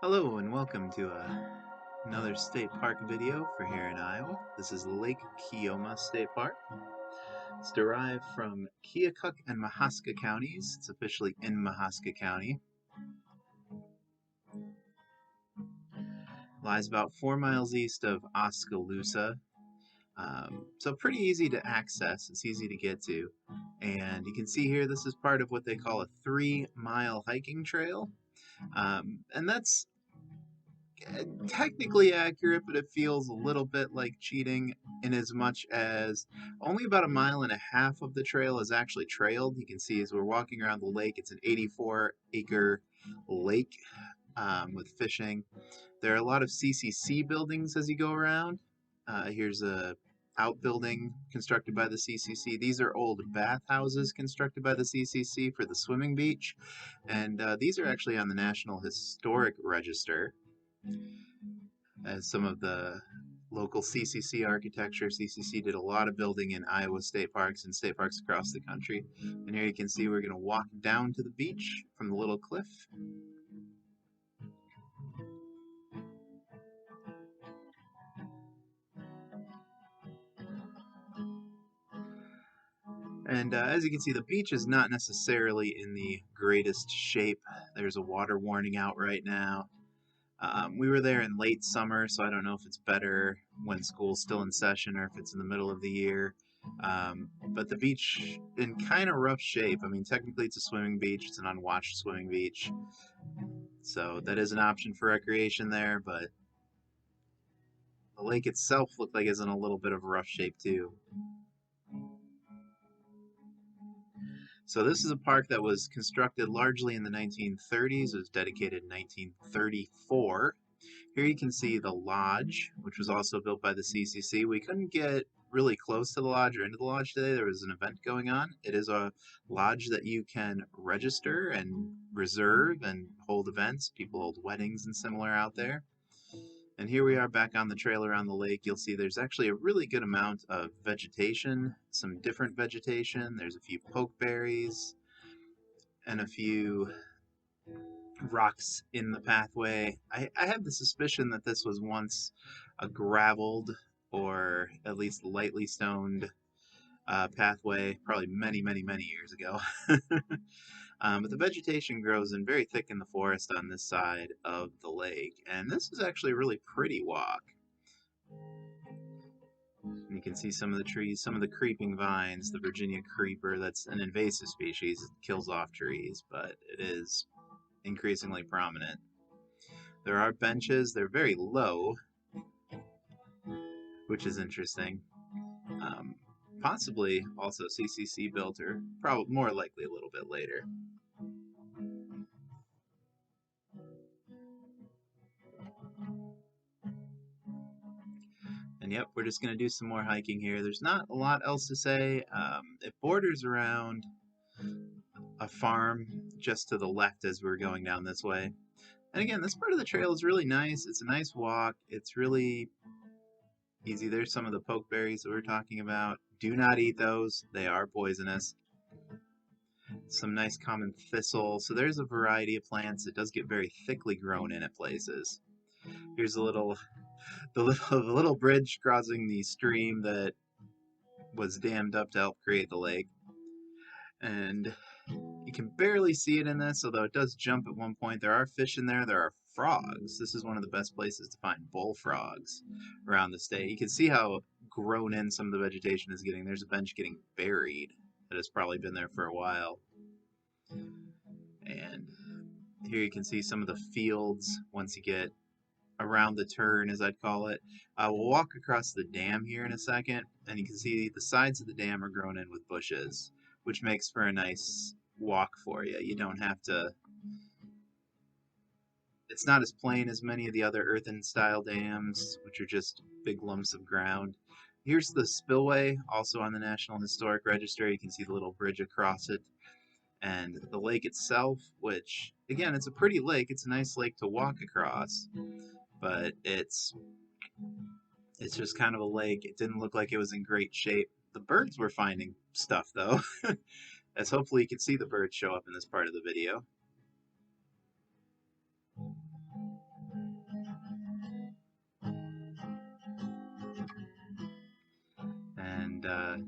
Hello and welcome to another state park video for here in Iowa. This is Lake Keomah State Park. It's derived from Keokuk and Mahaska counties. It's officially in Mahaska County. Lies about 4 miles east of Oskaloosa. So pretty easy to access. It's easy to get to. And you can see here this is part of what they call a 3-mile hiking trail. And that's technically accurate, but it feels a little bit like cheating in as much as only about 1.5 miles of the trail is actually trailed. You can see as we're walking around the lake, it's an 84-acre lake with fishing. There are a lot of CCC buildings as you go around. Here's a outbuilding constructed by the CCC. These are old bathhouses constructed by the CCC for the swimming beach, and these are actually on the National Historic Register as some of the local CCC architecture. CCC did a lot of building in Iowa state parks and state parks across the country. And here you can see we're going to walk down to the beach from the little cliff. And as you can see, the beach is not necessarily in the greatest shape. There's a water warning out right now. We were there in late summer, so I don't know if it's better when school's still in session or if it's in the middle of the year. But the beach in kind of rough shape. I mean, technically it's a swimming beach. It's an unwatched swimming beach. So that is an option for recreation there, but the lake itself looked like it's in a little bit of rough shape too. So this is a park that was constructed largely in the 1930s. It was dedicated in 1934. Here you can see the lodge, which was also built by the CCC. We couldn't get really close to the lodge or into the lodge today. There was an event going on. It is a lodge that you can register and reserve and hold events. People hold weddings and similar out there. And here we are back on the trail around the lake. You'll see there's actually a really good amount of vegetation, some different vegetation. There's a few pokeberries and a few rocks in the pathway. I have the suspicion that this was once a graveled or at least lightly stoned pathway, probably many, many, many years ago. But the vegetation grows in very thick in the forest on this side of the lake, and this is actually a really pretty walk. And you can see some of the trees, some of the creeping vines, the Virginia creeper. That's an invasive species. It kills off trees, but it is increasingly prominent. There are benches. They're very low, which is interesting. Possibly also CCC built, or probably more likely a little bit later. And yep, we're just going to do some more hiking here. There's not a lot else to say. It borders around a farm just to the left as we're going down this way. And again, this part of the trail is really nice. It's a nice walk. It's really easy. There's some of the pokeberries that we're talking about. Do not eat those. They are poisonous. Some nice common thistle. So there's a variety of plants. It does get very thickly grown in at places. Here's the little bridge crossing the stream that was dammed up to help create the lake. And you can barely see it in this, although it does jump at one point. There are fish in there. There are frogs. This is one of the best places to find bullfrogs around the state. You can see how grown in some of the vegetation is getting. There's a bench getting buried that has probably been there for a while. And here you can see some of the fields once you get around the turn, as I'd call it. We'll walk across the dam here in a second, and you can see the sides of the dam are grown in with bushes, which makes for a nice walk for you. You don't have to... It's not as plain as many of the other earthen-style dams, which are just big lumps of ground. Here's the spillway, also on the National Historic Register. You can see the little bridge across it. And the lake itself, which, again, it's a pretty lake. It's a nice lake to walk across. But it's just kind of a lake. It didn't look like it was in great shape. The birds were finding stuff, though, as hopefully you can see the birds show up in this part of the video. And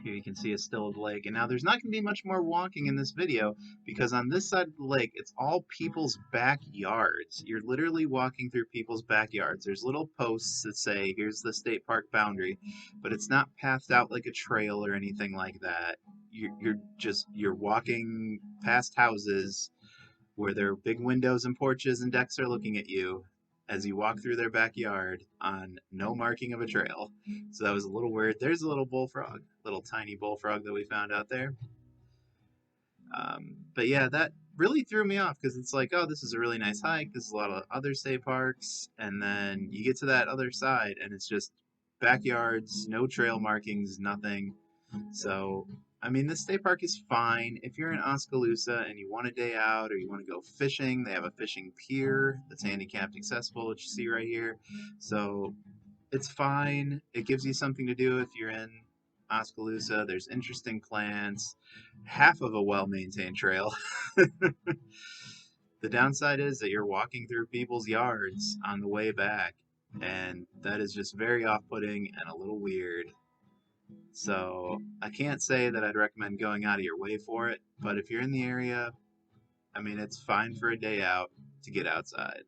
here you can see a still of the lake. And now there's not going to be much more walking in this video because on this side of the lake, it's all people's backyards. You're literally walking through people's backyards. There's little posts that say, here's the state park boundary, but it's not pathed out like a trail or anything like that. You're walking past houses where their big windows and porches and decks are looking at you as you walk through their backyard on no marking of a trail. So that was a little weird. There's a little bullfrog, little tiny bullfrog that we found out there. But yeah, that really threw me off because it's like, oh, this is a really nice hike. This is a lot of other state parks. And then you get to that other side and it's just backyards, no trail markings, nothing. So, I mean, this state park is fine. If you're in Oskaloosa and you want a day out or you want to go fishing, they have a fishing pier that's handicapped accessible, which you see right here. So, it's fine. It gives you something to do if you're in Oskaloosa. There's interesting plants, half of a well-maintained trail. The downside is that you're walking through people's yards on the way back, and that is just very off-putting and a little weird. So I can't say that I'd recommend going out of your way for it, but if you're in the area, I mean, it's fine for a day out to get outside.